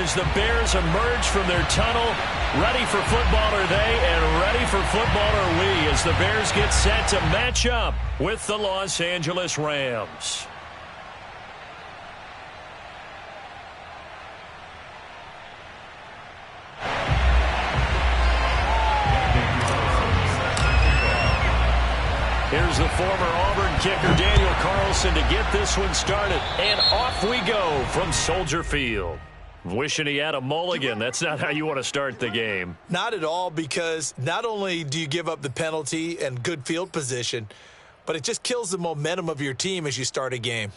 as the Bears emerge from their tunnel. Ready for football are they, and ready for football are we as the Bears get set to match up with the Los Angeles Rams. Here's the former Auburn kicker, Daniel Carlson, to get this one started. And off we go from Soldier Field. Wishing he had a mulligan. That's not how you want to start the game. Not at all, because not only do you give up the penalty and good field position, but it just kills the momentum of your team as you start a game.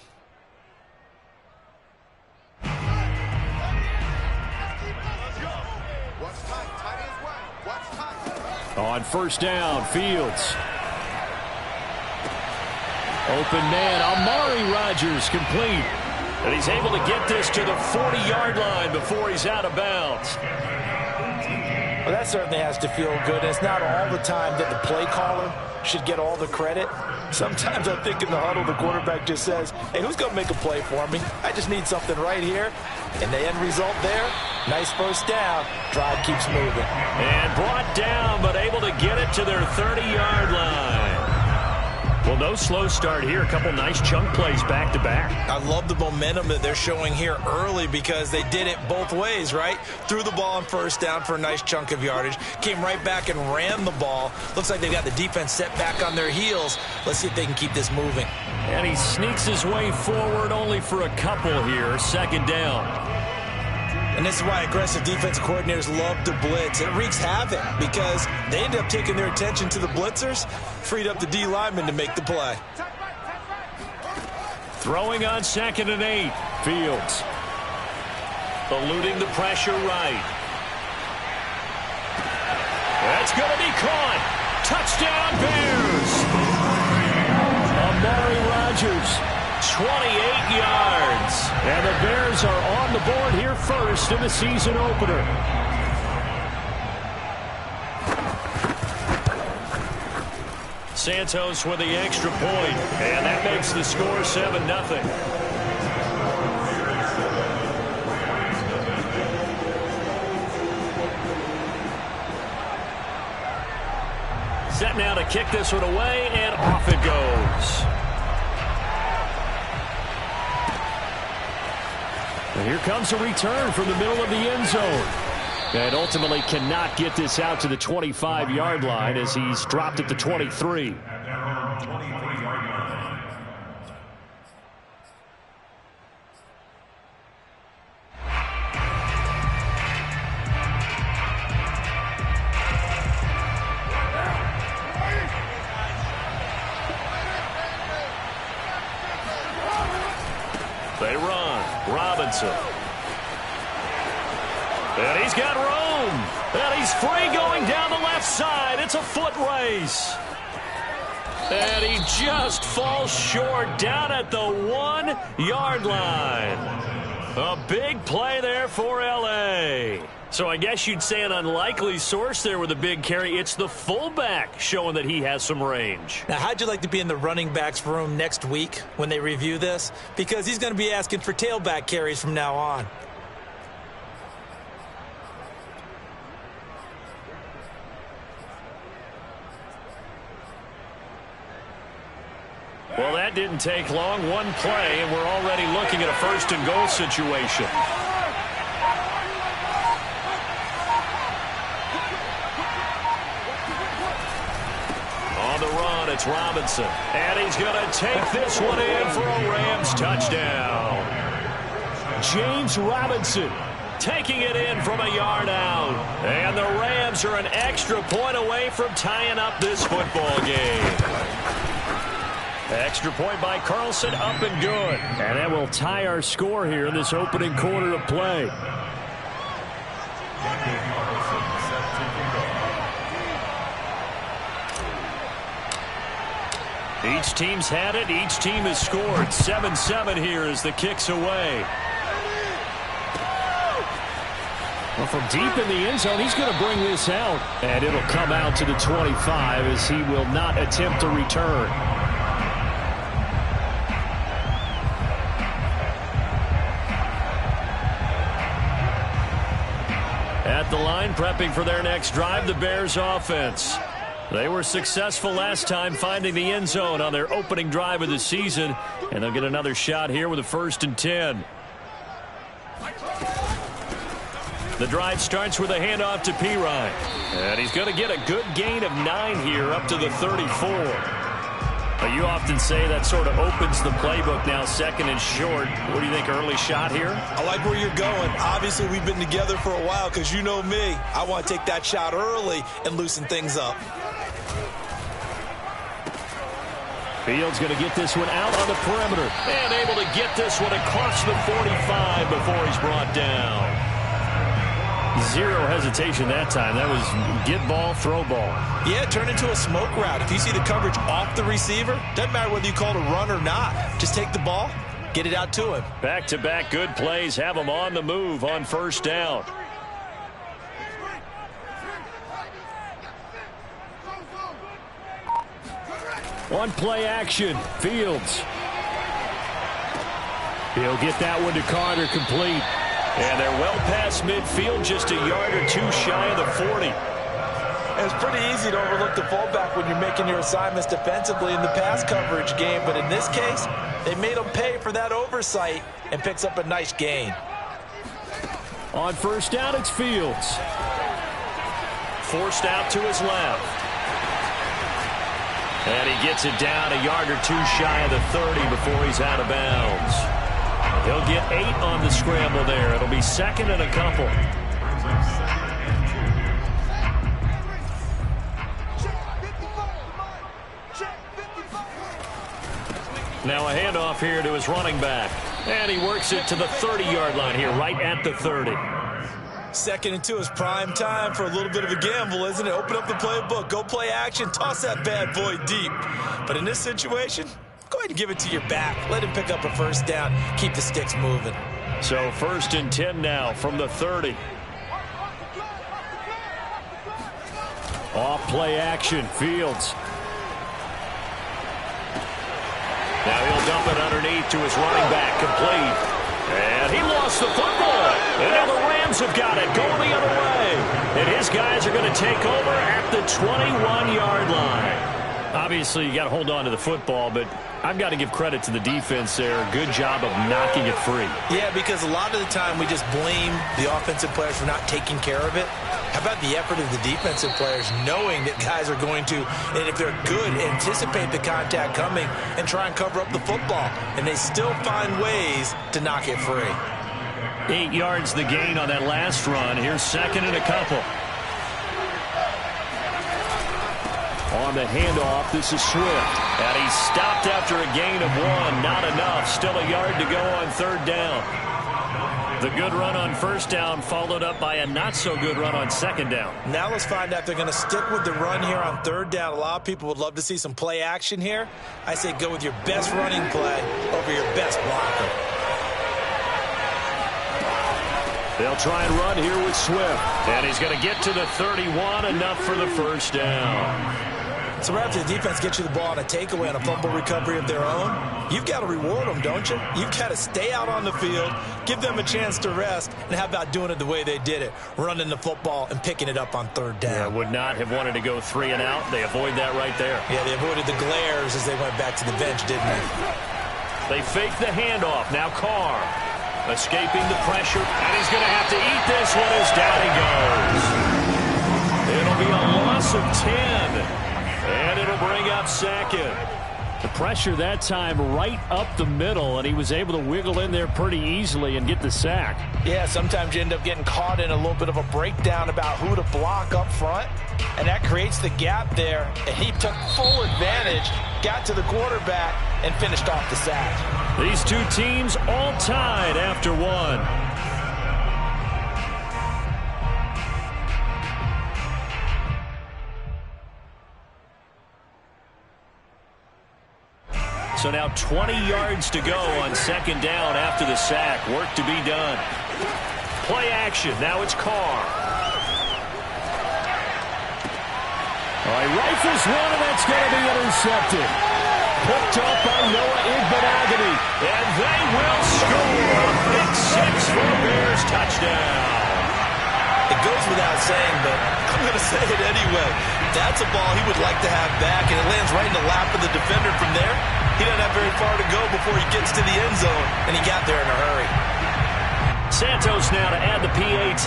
On first down, Fields. Open man, Amari Rodgers complete. And he's able to get this to the 40-yard line before he's out of bounds. Well, that certainly has to feel good. It's not all the time that the play caller should get all the credit. Sometimes I think in the huddle, the quarterback just says, hey, who's going to make a play for me? I just need something right here. And the end result there, nice first down. Drive keeps moving. And brought down, but able to get it to their 30-yard line. Well, no slow start here. A couple nice chunk plays back-to-back. I love the momentum that they're showing here early because they did it both ways, right? Threw the ball on first down for a nice chunk of yardage. Came right back and ran the ball. Looks like they've got the defense set back on their heels. Let's see if they can keep this moving. And he sneaks his way forward only for a couple here. Second down. And this is why aggressive defensive coordinators love to blitz. It wreaks havoc because they end up taking their attention to the blitzers, freed up the D lineman to make the play. Throwing on 2nd and 8. Fields. Eluding the pressure right. That's going to be caught. Touchdown Bears. Amari Rodgers. 28 yards. And the Bears are on the board here first in the season opener. Santos with the extra point, and that makes the score 7-0. Set now to kick this one away, and off it goes. And here comes a return from the middle of the end zone. And ultimately cannot get this out to the 25-yard line as he's dropped at the 23. They run. Robinson. And he's got room. And he's free going down the left side. It's a foot race. And he just falls short down at the 1-yard line. A big play there for L.A. So I guess you'd say an unlikely source there with a big carry. It's the fullback showing that he has some range. Now, how'd you like to be in the running backs room next week when they review this? Because he's going to be asking for tailback carries from now on. Well, that didn't take long. One play, and we're already looking at a first-and-goal situation. On the run, it's Robinson. And he's going to take this one in for a Rams touchdown. James Robinson taking it in from a yard out. And the Rams are an extra point away from tying up this football game. Extra point by Carlson, up and good. And that will tie our score here in this opening quarter of play. Each team's had it. Each team has scored. 7-7 here as the kick's away. Well, from deep in the end zone, he's going to bring this out. And it'll come out to the 25 as he will not attempt to return. At the line, prepping for their next drive, the Bears offense. They were successful last time finding the end zone on their opening drive of the season, and they'll get another shot here with a 1st and 10. The drive starts with a handoff to Pirine. And he's going to get a good gain of 9 here up to the 34. But you often say that sort of opens the playbook now, 2nd and short. What do you think, early shot here? I like where you're going. Obviously, we've been together for a while because you know me. I want to take that shot early and loosen things up. Fields going to get this one out on the perimeter. And able to get this one across the 45 before he's brought down. Zero hesitation that time. That was get ball, throw ball. Yeah, turn into a smoke route. If you see the coverage off the receiver, doesn't matter whether you call it a run or not. Just take the ball, get it out to him. Back-to-back good plays have him on the move on 1st down. One play action. Fields. He'll get that one to Carter, complete. And they're well past midfield, just a yard or 2 shy of the 40. It's pretty easy to overlook the fullback when you're making your assignments defensively in the pass coverage game. But in this case, they made him pay for that oversight and picks up a nice gain. On 1st down, it's Fields. Forced out to his left. And he gets it down a yard or 2 shy of the 30 before he's out of bounds. He'll get 8 on the scramble there. It'll be 2nd and a couple. Now a handoff here to his running back. And he works it to the 30-yard line here, right at the 30. 2nd and 2 is prime time for a little bit of a gamble, isn't it? Open up the playbook, go play action, toss that bad boy deep. But in this situation, go ahead and give it to your back. Let him pick up a 1st down. Keep the sticks moving. So 1st and 10 now from the 30. Off play action, Fields. Now he'll dump it underneath to his running back, complete. And he lost the football. And now the Rams have got it, going the other way. And his guys are going to take over at the 21-yard line. Obviously, you got to hold on to the football, but I've got to give credit to the defense there. Good job of knocking it free. Yeah, because a lot of the time we just blame the offensive players for not taking care of it. How about the effort of the defensive players knowing that guys are going to, and if they're good, anticipate the contact coming and try and cover up the football. And they still find ways to knock it free. 8 yards the gain on that last run. Here's 2nd and a couple. On the handoff, this is Swift. And he's stopped after a gain of 1. Not enough. Still a yard to go on 3rd down. The good run on 1st down followed up by a not-so-good run on 2nd down. Now let's find out if they're going to stick with the run here on 3rd down. A lot of people would love to see some play action here. I say go with your best running play over your best blocker. They'll try and run here with Swift. And he's going to get to the 31, enough for the 1st down. So right after the defense gets you the ball on a takeaway on a fumble recovery of their own, you've got to reward them, don't you? You've got to stay out on the field, give them a chance to rest, and how about doing it the way they did it, running the football and picking it up on 3rd down. Yeah, would not have wanted to go 3 and out. They avoid that right there. Yeah, they avoided the glares as they went back to the bench, didn't they? They fake the handoff. Now Carr escaping the pressure, and he's going to have to eat this one as down he goes. It'll be a loss of 10. And it'll bring up 2nd. The pressure that time right up the middle, and he was able to wiggle in there pretty easily and get the sack. Yeah, sometimes you end up getting caught in a little bit of a breakdown about who to block up front, and that creates the gap there. And he took full advantage, got to the quarterback, and finished off the sack. These two teams all tied after 1. So now 20 yards to go on 2nd down after the sack. Work to be done. Play action. Now it's Carr. All right, rifles one, and that's going to be intercepted. Picked up by Noah Igbinoghene. And they will score. Pick 6 for a Bears touchdown. It goes without saying, but I'm going to say it anyway. That's a ball he would like to have back, and it lands right in the lap of the defender from there. He doesn't have very far to go before he gets to the end zone, and he got there in a hurry. Santos now to add the PAT.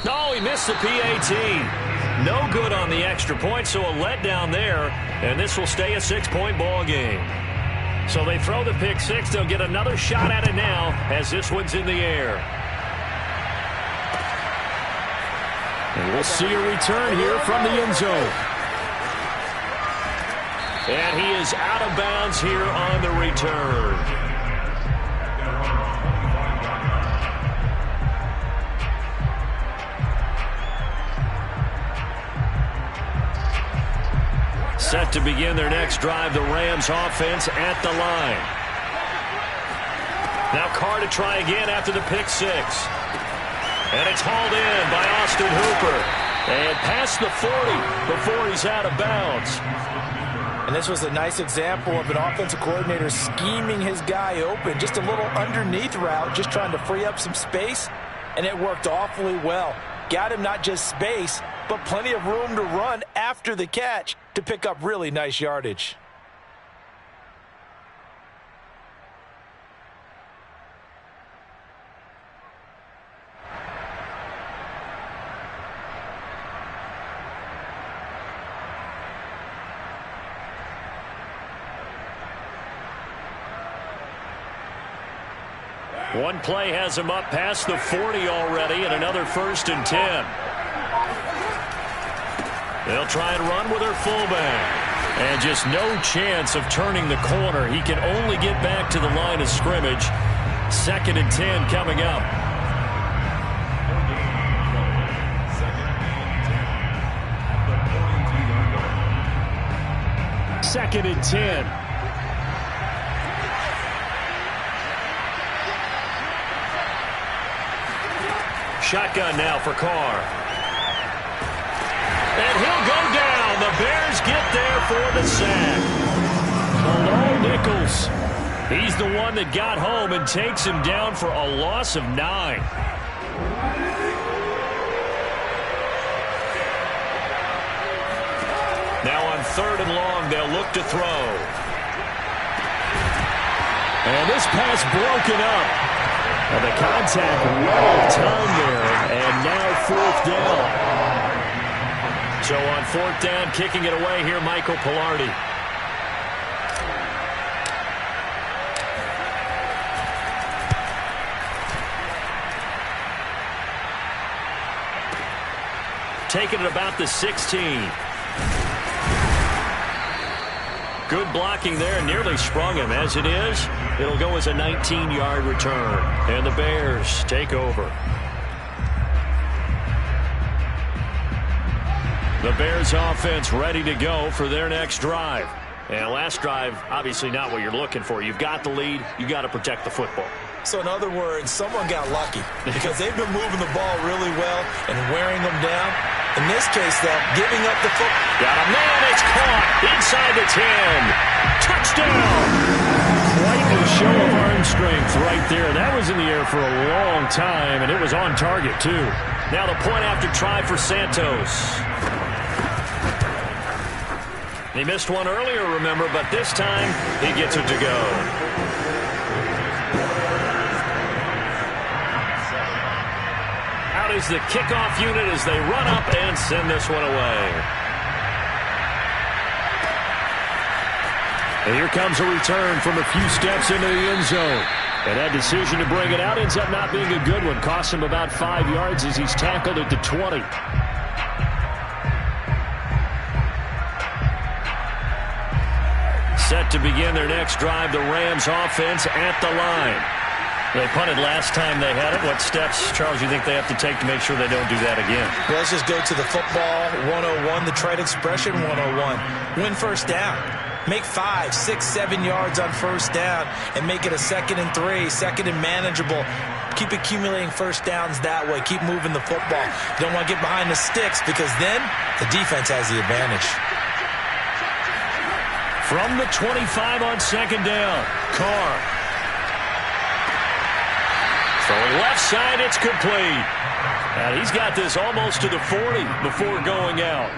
No, he missed the PAT. No good on the extra point, so a letdown there, and this will stay a 6-point ball game. So they throw the pick six. They'll get another shot at it now as this one's in the air. And we'll see a return here from the end zone. And he is out of bounds here on the return. Set to begin their next drive, the Rams offense at the line. Now Carr to try again after the pick six. And it's hauled in by Austin Hooper. And past the 40 before he's out of bounds. And this was a nice example of an offensive coordinator scheming his guy open. Just a little underneath route, just trying to free up some space. And it worked awfully well. Got him not just space, but plenty of room to run after the catch to pick up really nice yardage. One play has him up past the 40 already, and another 1st and 10. They'll try and run with their fullback. And just no chance of turning the corner. He can only get back to the line of scrimmage. 2nd and 10 coming up. Second and 10. Shotgun now for Carr. And he'll go down. The Bears get there for the sack. Bilal Nichols. He's the one that got home and takes him down for a loss of 9. Now on 3rd and long, they'll look to throw. And this pass broken up. And the contact well timed there, and now 4th down. So on 4th down, kicking it away here, Michael Palardy. Taking it about the 16. Good blocking there, nearly sprung him. As it is, it'll go as a 19-yard return. And the Bears take over. The Bears offense ready to go for their next drive. And last drive, obviously not what you're looking for. You've got the lead. You've got to protect the football. So in other words, someone got lucky because they've been moving the ball really well and wearing them down. In this case, though, giving up the football. Got a man. It's caught inside the 10. Touchdown. Quite a show of arm strength right there. That was in the air for a long time, and it was on target, too. Now the point after try for Santos. He missed one earlier, remember, but this time he gets it to go. Out is the kickoff unit as they run up and send this one away. And here comes a return from a few steps into the end zone. And that decision to bring it out ends up not being a good one. Costs him about 5 yards as he's tackled at the 20. Set to begin their next drive, the Rams offense at the line. They punted last time they had it. What steps, Charles, you think they have to take to make sure they don't do that again? Well, let's just go to the football 101, the trade expression 101. Win first down. Make 5, 6, 7 yards on first down and make it a 2nd and 3, 2nd and manageable. Keep accumulating first downs that way. Keep moving the football. You don't want to get behind the sticks because then the defense has the advantage. From the 25 on 2nd down, Carr. left side, it's complete. And he's got this almost to the 40 before going out.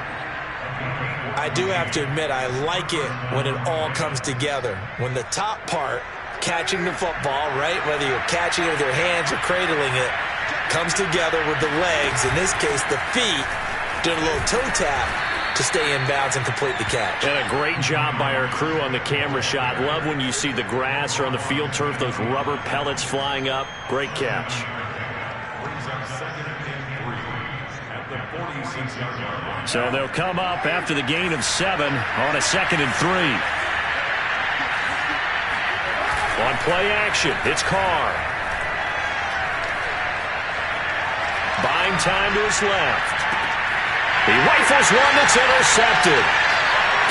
I do have to admit, I like it when it all comes together. When the top part, catching the football, right, whether you're catching it with your hands or cradling it, comes together with the legs, in this case the feet, doing a little toe tap to stay in bounds and complete the catch. And a great job by our crew on the camera shot. Love when you see the grass or on the field turf, those rubber pellets flying up. Great catch. So they'll come up after the gain of 7 on a 2nd and 3. On play action, it's Carr. Buying time to his left. He rifles one that's intercepted.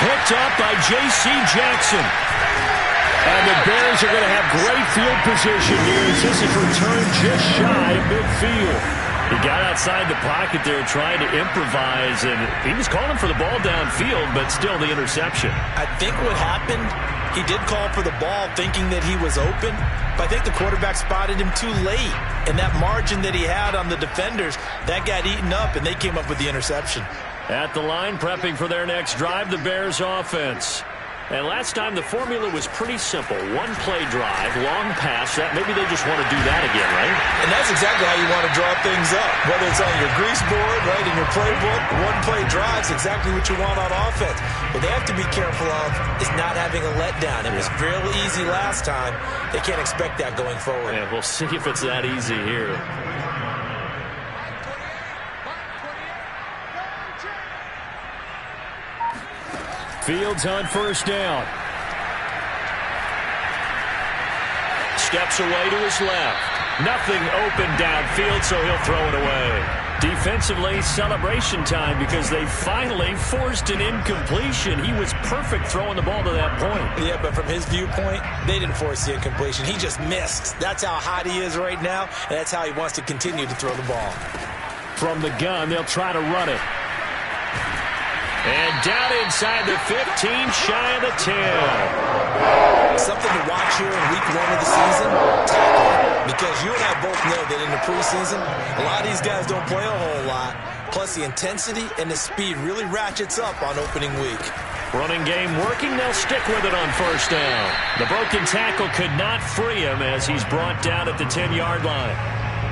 Picked up by J.C. Jackson. And the Bears are going to have great field position here as this is returned just shy of midfield. He got outside the pocket there trying to improvise, and he was calling for the ball downfield, but still the interception. I think what happened, he did call for the ball thinking that he was open, but I think the quarterback spotted him too late. And that margin that he had on the defenders, that got eaten up, and they came up with the interception. At the line, prepping for their next drive, the Bears offense. And last time the formula was pretty simple. One play drive, long pass. That maybe they just want to do that again, right? And that's exactly how you want to draw things up. Whether it's on your grease board, right, in your playbook, one play drive is exactly what you want on offense. What they have to be careful of is not having a letdown. It was real easy last time. They can't expect that going forward. Yeah, we'll see if it's that easy here. Fields on first down. Steps away to his left. Nothing open downfield, so he'll throw it away. Defensively, celebration time because they finally forced an incompletion. He was perfect throwing the ball to that point. Yeah, but from his viewpoint, they didn't force the incompletion. He just missed. That's how hot he is right now, and that's how he wants to continue to throw the ball. From the gun, they'll try to run it. And down inside the 15, shy of the 10. Something to watch here in week 1 of the season, tackling. Because you and I both know that in the preseason, a lot of these guys don't play a whole lot. Plus the intensity and the speed really ratchets up on opening week. Running game working, they'll stick with it on first down. The broken tackle could not free him as he's brought down at the 10-yard line.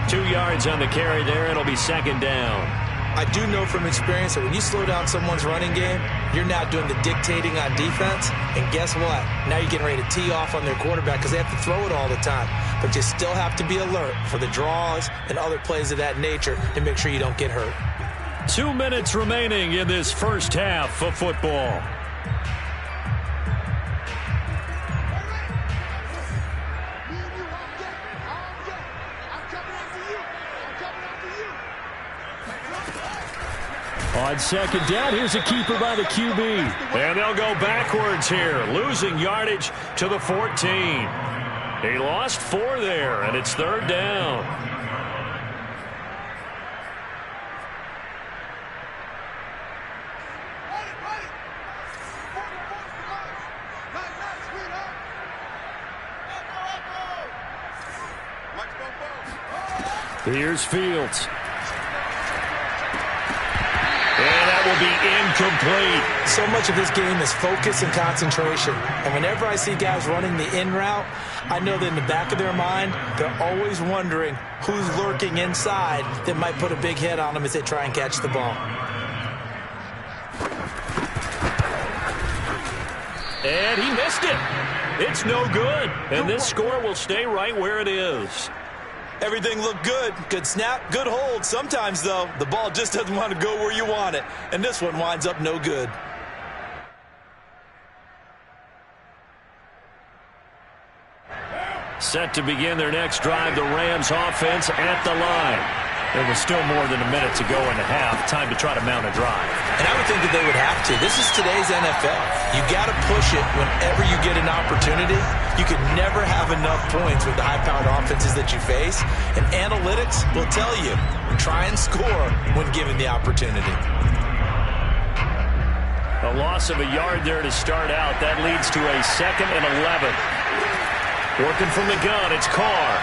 2 yards on the carry there, it'll be second down. I do know from experience that when you slow down someone's running game, you're now doing the dictating on defense. And guess what? Now you're getting ready to tee off on their quarterback because they have to throw it all the time. But you still have to be alert for the draws and other plays of that nature to make sure you don't get hurt. 2 minutes remaining in this first half of football. On second down, here's a keeper by the QB. And they'll go backwards here, losing yardage to the 14. He lost 4 there, and it's third down. Here's Fields. And that will be incomplete. So much of this game is focus and concentration. And whenever I see guys running the in route, I know that in the back of their mind, they're always wondering who's lurking inside that might put a big hit on them as they try and catch the ball. And he missed it. It's no good. And this score will stay right where it is. Everything looked good. Good snap, good hold. Sometimes, though, the ball just doesn't want to go where you want it. And this one winds up no good. Set to begin their next drive, the Rams offense at the line. There was still more than a minute to go in the half. Time to try to mount a drive. And I would think that they would have to. This is today's NFL. You got to push it whenever you get an opportunity. You can never have enough points with the high-powered offenses that you face. And analytics will tell you, try and score when given the opportunity. A loss of a yard there to start out. That leads to a 2nd and 11. Working from the gun, it's Carr.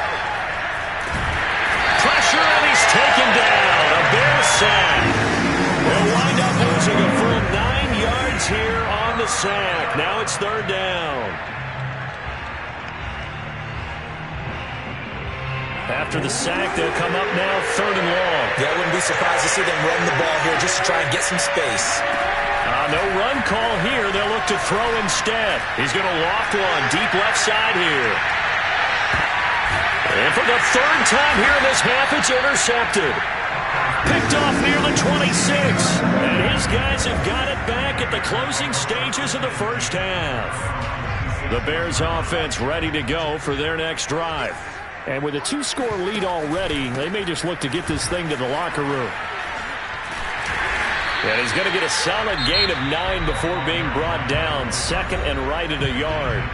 pressure, and he's taken down. A Bear sack. They'll wind up losing a full 9 yards here on the sack. Now it's third down. After the sack, they'll come up now third and long. Yeah, I wouldn't be surprised to see them run the ball here just to try and get some space. No run call here. They'll look to throw instead. He's going to loft one deep left side here. And for the third time here in this half, it's intercepted. Picked off near the 26. And his guys have got it back at the closing stages of the first half. The Bears offense ready to go for their next drive. And with a 2-score lead already, they may just look to get this thing to the locker room. And he's going to get a solid gain of 9 before being brought down. Second and right at a yard.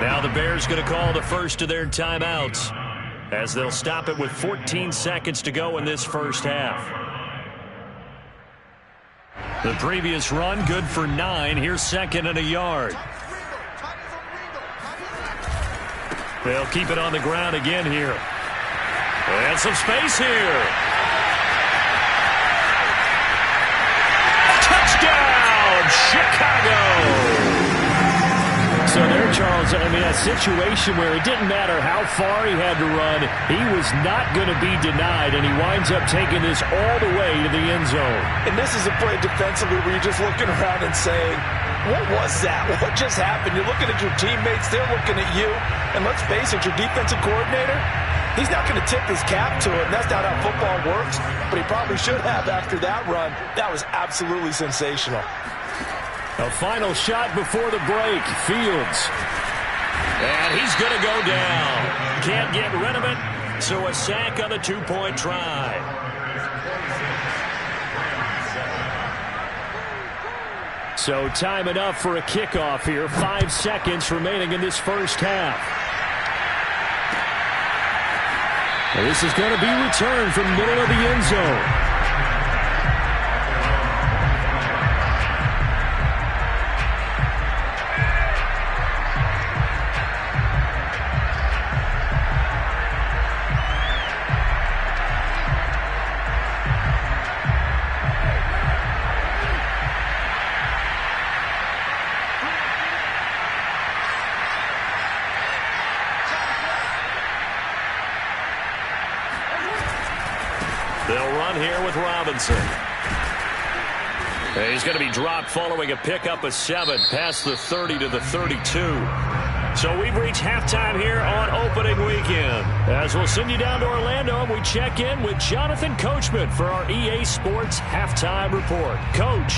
Now the Bears going to call the first of their timeouts, as they'll stop it with 14 seconds to go in this first half. The previous run good for 9. Here's second and a yard. They'll keep it on the ground again here. And some space here. Touchdown, Chicago! So there, Charles, I mean, a situation where it didn't matter how far he had to run, he was not going to be denied, and he winds up taking this all the way to the end zone. And this is a play defensively where you're just looking around and saying, what was that? What just happened? You're looking at your teammates, they're looking at you, and let's face it, your defensive coordinator, he's not going to tip his cap to it, and that's not how football works, but he probably should have after that run. That was absolutely sensational. A final shot before the break. Fields. And he's going to go down. Can't get rid of it, so a sack on the 2-point try. So time enough for a kickoff here. 5 seconds remaining in this first half. And this is going to be returned from middle of the end zone. They'll run here with Robinson. He's going to be dropped following a pickup of 7 past the 30 to the 32. So we've reached halftime here on opening weekend. As we'll send you down to Orlando, and we check in with Jonathan Coachman for our EA Sports Halftime Report. Coach.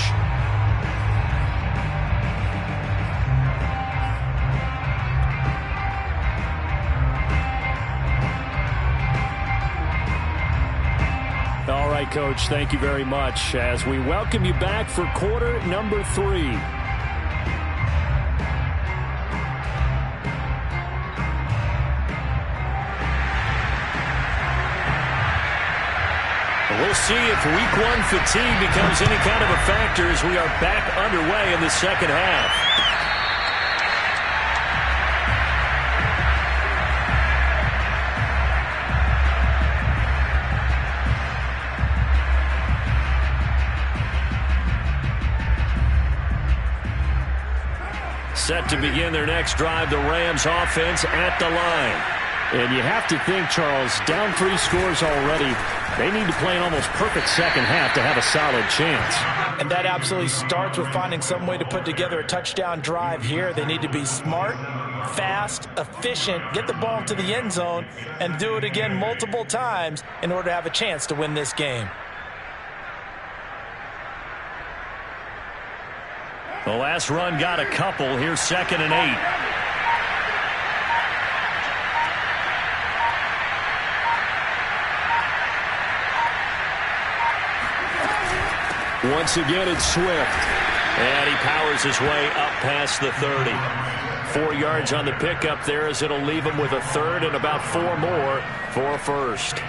All right, Coach, thank you very much as we welcome you back for quarter number 3. We'll see if week 1 fatigue becomes any kind of a factor as we are back underway in the second half. Set to begin their next drive, the Rams offense at the line. And you have to think, Charles, down 3 scores already, they need to play an almost perfect second half to have a solid chance. And that absolutely starts with finding some way to put together a touchdown drive here. They need to be smart, fast, efficient, get the ball to the end zone, and do it again multiple times in order to have a chance to win this game. The last run got a couple. Here's second and 8. Once again, it's Swift. And he powers his way up past the 30. 4 yards on the pickup there as it'll leave him with a third and about 4 more for a first.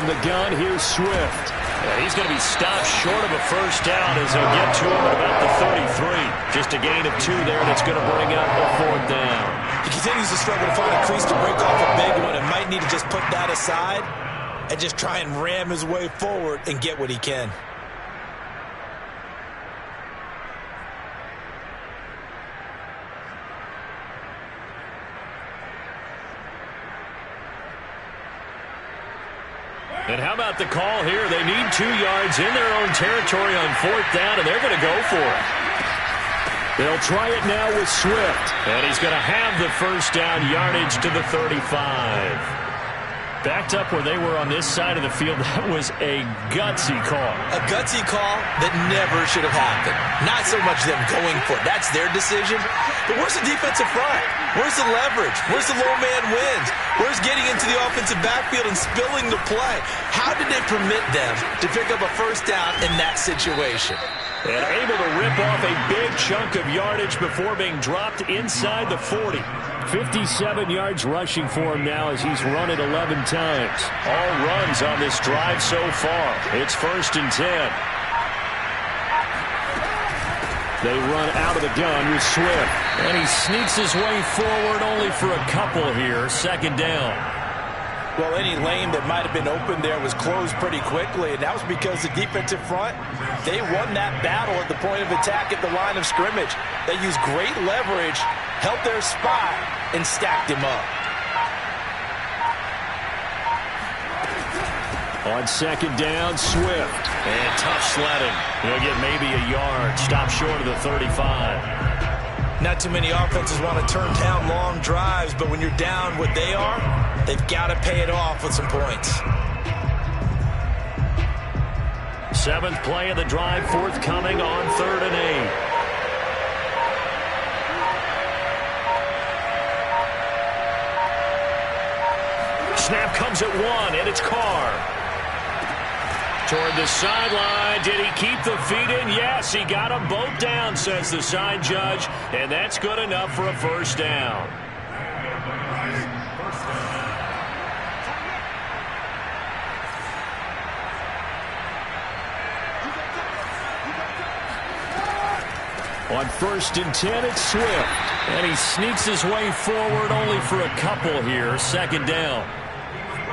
From the gun, here's Swift. Yeah, he's going to be stopped short of a first down as they'll get to him at about the 33. Just a gain of 2 there that's going to bring up a 4th down. He continues to struggle to find a crease to break off a big one and might need to just put that aside and just try and ram his way forward and get what he can. And how about the call here? They need 2 yards in their own territory on 4th down, and they're going to go for it. They'll try it now with Swift. And he's going to have the first down yardage to the 35. Backed up where they were on this side of the field. That was a gutsy call. A gutsy call that never should have happened. Not so much them going for it. That's their decision. But where's the defensive front? Where's the leverage? Where's the low man wins? Where's getting into the offensive backfield and spilling the play? How did they permit them to pick up a first down in that situation? And able to rip off a big chunk of yardage before being dropped inside the 40. 57 yards rushing for him now as he's run it 11 times. All runs on this drive so far. It's 1st and 10. They run out of the gun with Swift. And he sneaks his way forward only for a couple here. 2nd down. Well, any lane that might have been open there was closed pretty quickly, and that was because the defensive front, they won that battle at the point of attack at the line of scrimmage. They used great leverage, held their spot, and stacked him up. On 2nd down, Swift. And tough sledding. He'll get maybe a yard. Stop short of the 35. Not too many offenses want to turn down long drives, but when you're down what they are, they've got to pay it off with some points. 7th play of the drive, forthcoming on 3rd and 8. Snap comes at 1, and it's Carr. Toward the sideline. Did he keep the feet in? Yes, he got them both down, says the side judge, and that's good enough for a first down. On 1st and 10, it's Swift. And he sneaks his way forward only for a couple here. 2nd down.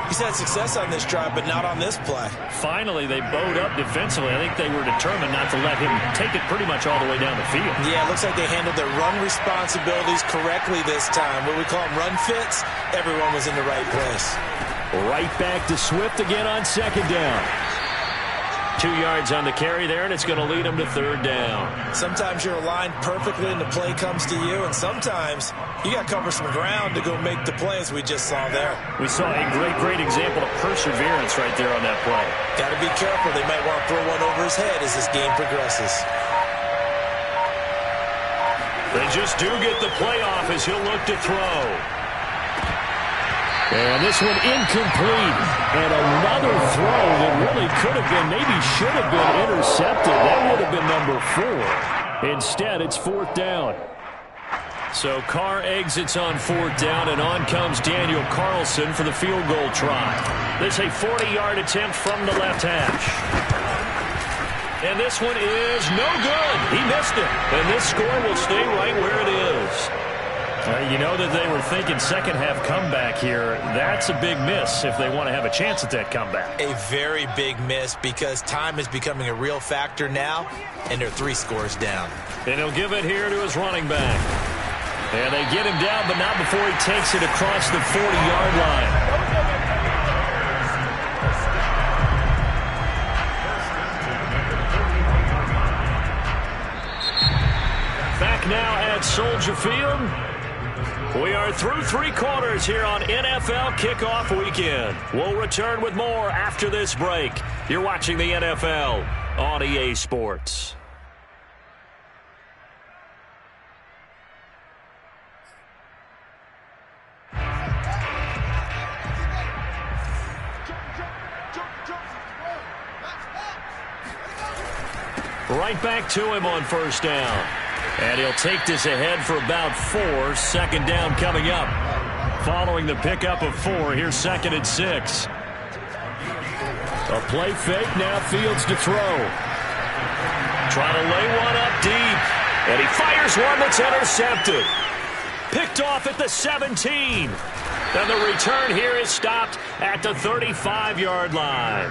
He's had success on this drive, but not on this play. Finally, they bowed up defensively. I think they were determined not to let him take it pretty much all the way down the field. Yeah, it looks like they handled their run responsibilities correctly this time. What we call them run fits, everyone was in the right place. Right back to Swift again on 2nd down. 2 yards on the carry there, and it's going to lead him to 3rd down. Sometimes you're aligned perfectly and the play comes to you, and sometimes you got to cover some ground to go make the play, as we just saw there. We saw a great example of perseverance right there on that play. Got to be careful. They might want to throw one over his head as this game progresses. They just do get the play off as he'll look to throw. And this one incomplete. And another throw that really could have been, maybe should have been intercepted. That would have been number 4. Instead, it's 4th down. So Carr exits on 4th down, and on comes Daniel Carlson for the field goal try. This is a 40-yard attempt from the left hash. And this one is no good. He missed it. And this score will stay right where it is. You know that they were thinking second-half comeback here. That's a big miss if they want to have a chance at that comeback. A very big miss because time is becoming a real factor now, and they're 3 scores down. And he'll give it here to his running back. And they get him down, but not before he takes it across the 40-yard line. Back now at Soldier Field. We are through 3 quarters here on NFL Kickoff Weekend. We'll return with more after this break. You're watching the NFL on EA Sports. Right back to him on 1st down. And he'll take this ahead for about 4. 2nd down coming up. Following the pickup of 4, here's 2nd and 6. A play fake, now Fields to throw. Trying to lay one up deep. And he fires one that's intercepted. Picked off at the 17. And the return here is stopped at the 35-yard line.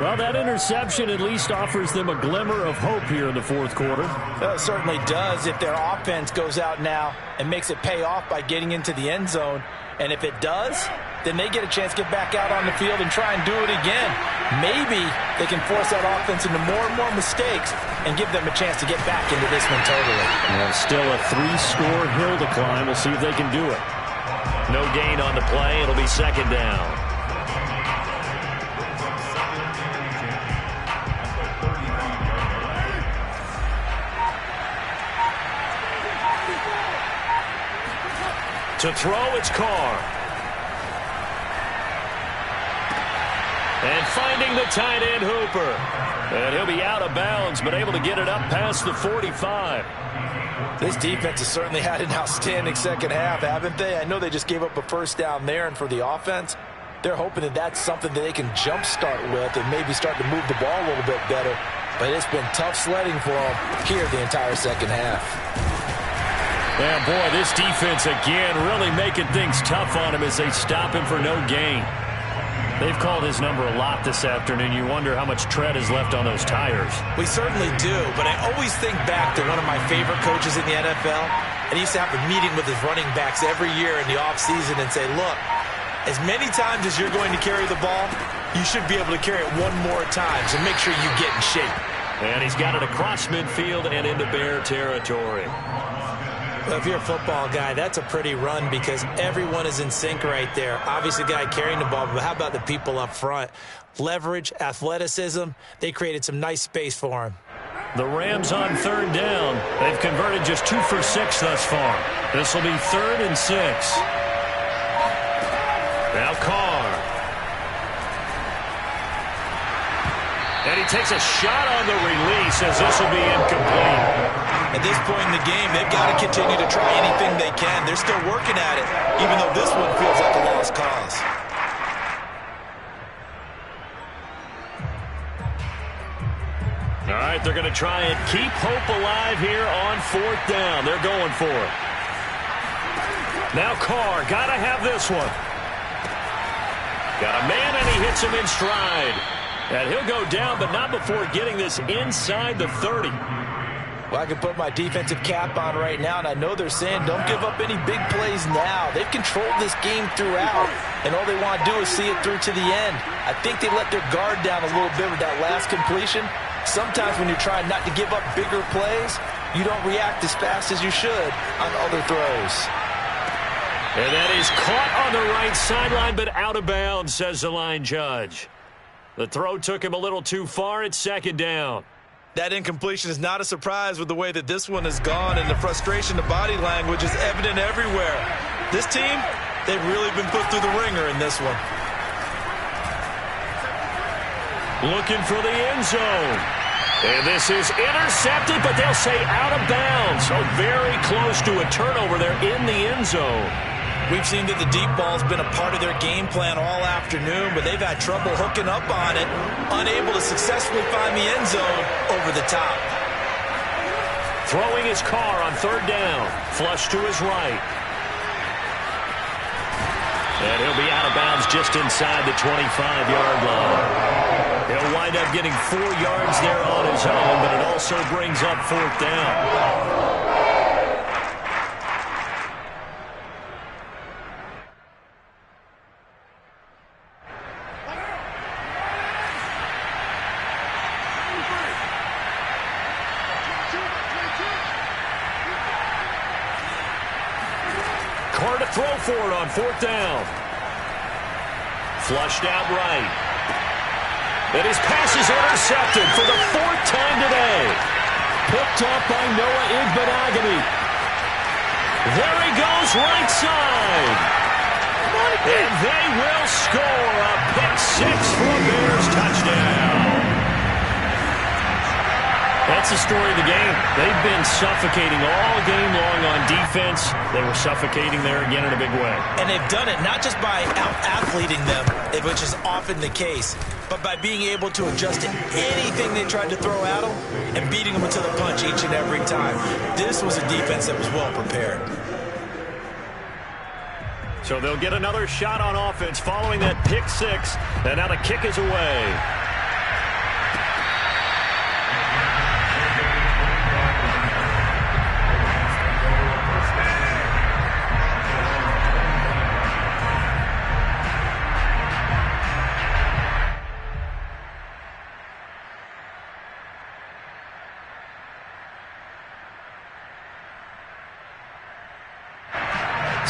Well, that interception at least offers them a glimmer of hope here in the fourth quarter. It certainly does if their offense goes out now and makes it pay off by getting into the end zone. And if it does, then they get a chance to get back out on the field and try and do it again. Maybe they can force that offense into more and more mistakes and give them a chance to get back into this one totally. Well, still a 3-score hill to climb. We'll see if they can do it. No gain on the play. It'll be second down. To throw, it's Carr. And finding the tight end, Hooper. And he'll be out of bounds, but able to get it up past the 45. This defense has certainly had an outstanding second half, haven't they? I know they just gave up a first down there, and for the offense, they're hoping that that's something that they can jumpstart with and maybe start to move the ball a little bit better. But it's been tough sledding for them here the entire second half. Yeah, boy, this defense again really making things tough on him as they stop him for no gain. They've called his number a lot this afternoon. You wonder how much tread is left on those tires. We certainly do, but I always think back to one of my favorite coaches in the NFL, and he used to have a meeting with his running backs every year in the offseason and say, look, as many times as you're going to carry the ball, you should be able to carry it one more time, so make sure you get in shape. And he's got it across midfield and into Bear territory. Well, if you're a football guy, that's a pretty run because everyone is in sync right there. Obviously, the guy carrying the ball, but how about the people up front? Leverage, athleticism, they created some nice space for him. The Rams on third down. They've converted just 2 for 6 thus far. This will be 3rd and 6. Now Carr. And he takes a shot on the release as this will be incomplete. At this point in the game, they've got to continue to try anything they can. They're still working at it, even though this one feels like a lost cause. All right, they're going to try and keep hope alive here on 4th down. They're going for it. Now Carr, got to have this one. Got a man, and he hits him in stride. And he'll go down, but not before getting this inside the 30. Well, I can put my defensive cap on right now, and I know they're saying don't give up any big plays now. They've controlled this game throughout, and all they want to do is see it through to the end. I think they let their guard down a little bit with that last completion. Sometimes when you're trying not to give up bigger plays, you don't react as fast as you should on other throws. And that is caught on the right sideline, but out of bounds, says the line judge. The throw took him a little too far. It's 2nd down. That incompletion is not a surprise with the way that this one has gone, and the frustration, the body language is evident everywhere. This team, they've really been put through the ringer in this one. Looking for the end zone. And this is intercepted, but they'll say out of bounds. So very close to a turnover there in the end zone. We've seen that the deep ball's been a part of their game plan all afternoon, but they've had trouble hooking up on it, unable to successfully find the end zone over the top. Throwing his Carr on 3rd down. Flush to his right. And he'll be out of bounds just inside the 25-yard line. He'll wind up getting 4 yards there on his own, but it also brings up 4th down. Carr to throw for it on 4th down. Flushed out right. And his pass is intercepted for the 4th time today. Picked up by Noah Igbinoghene. There he goes, right side. And they will score a pick 6 for a Bears touchdown. That's the story of the game. They've been suffocating all game long on defense, they were suffocating there again in a big way. And they've done it not just by out-athleting them, which is often the case, but by being able to adjust to anything they tried to throw at them and beating them to the punch each and every time. This was a defense that was well prepared. So they'll get another shot on offense following that pick six, and now the kick is away.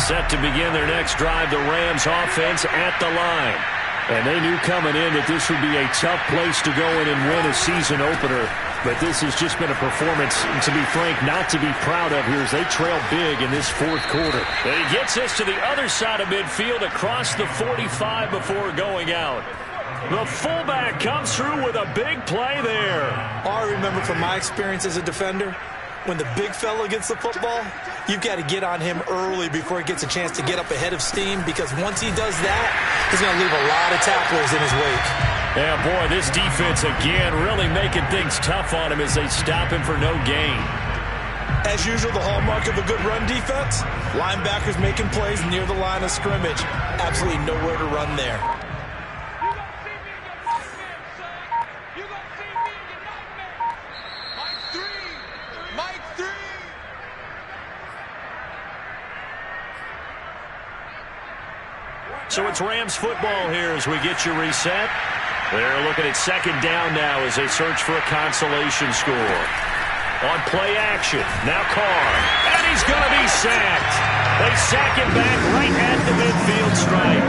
Set to begin their next drive, the Rams offense at the line. And they knew coming in that this would be a tough place to go in and win a season opener. But this has just been a performance, to be frank, not to be proud of here as they trail big in this fourth quarter. And he gets us to the other side of midfield across the 45 before going out. The fullback comes through with a big play there. All I remember from my experience as a defender, when the big fella gets the football, you've got to get on him early before he gets a chance to get up ahead of steam, because once he does that, he's going to leave a lot of tacklers in his wake. Yeah, boy, this defense again really making things tough on him as they stop him for no gain. As usual, the hallmark of a good run defense, linebackers making plays near the line of scrimmage. Absolutely nowhere to run there. So it's Rams football here as we get you reset. They're looking at second down now as they search for a consolation score. On play action, now Carr, and he's going to be sacked. They sack him back right at the midfield stripe.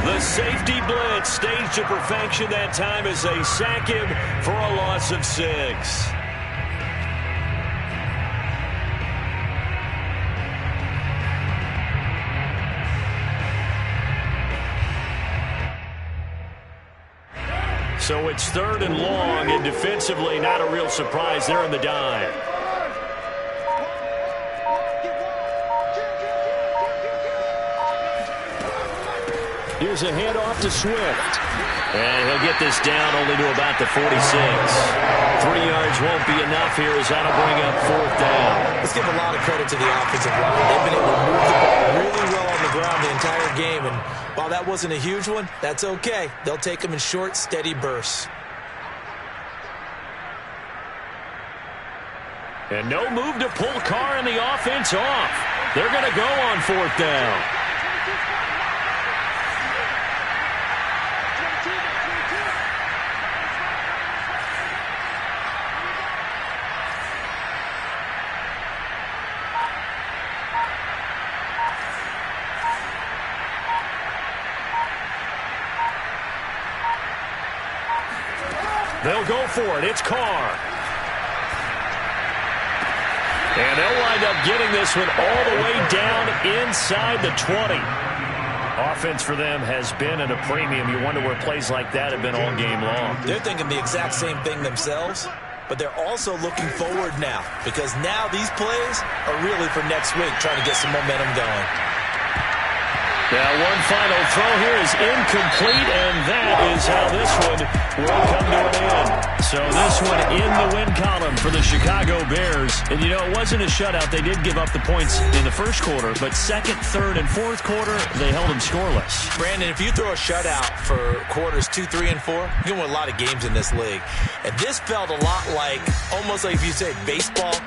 The safety blitz staged to perfection that time as they sack him for a loss of 6. So it's third and long, and defensively not a real surprise there in the dive. Here's a handoff to Swift. And he'll get this down only to about the 46. 3 yards won't be enough here as that'll bring up fourth down. Let's give a lot of credit to the offensive line. They've been able to move the ball really well on the ground the entire game. And while that wasn't a huge one, that's okay. They'll take them in short, steady bursts. And no move to pull Carr and the offense off. They're going to go on fourth down. They'll go for it. It's Carr. And they'll wind up getting this one all the way down inside the 20. Offense for them has been at a premium. You wonder where plays like that have been all game long. They're thinking the exact same thing themselves, but they're also looking forward now, because now these plays are really for next week, trying to get some momentum going. Now one final throw here is incomplete, and that is how this one will come to an end. So this one in the win column for the Chicago Bears. And, you know, it wasn't a shutout. They did give up the points in the first quarter, but second, third, and fourth quarter, they held them scoreless. Brandon, if you throw a shutout for quarters 2, 3, and 4, you can win a lot of games in this league. And this felt a lot like, almost like if you say baseball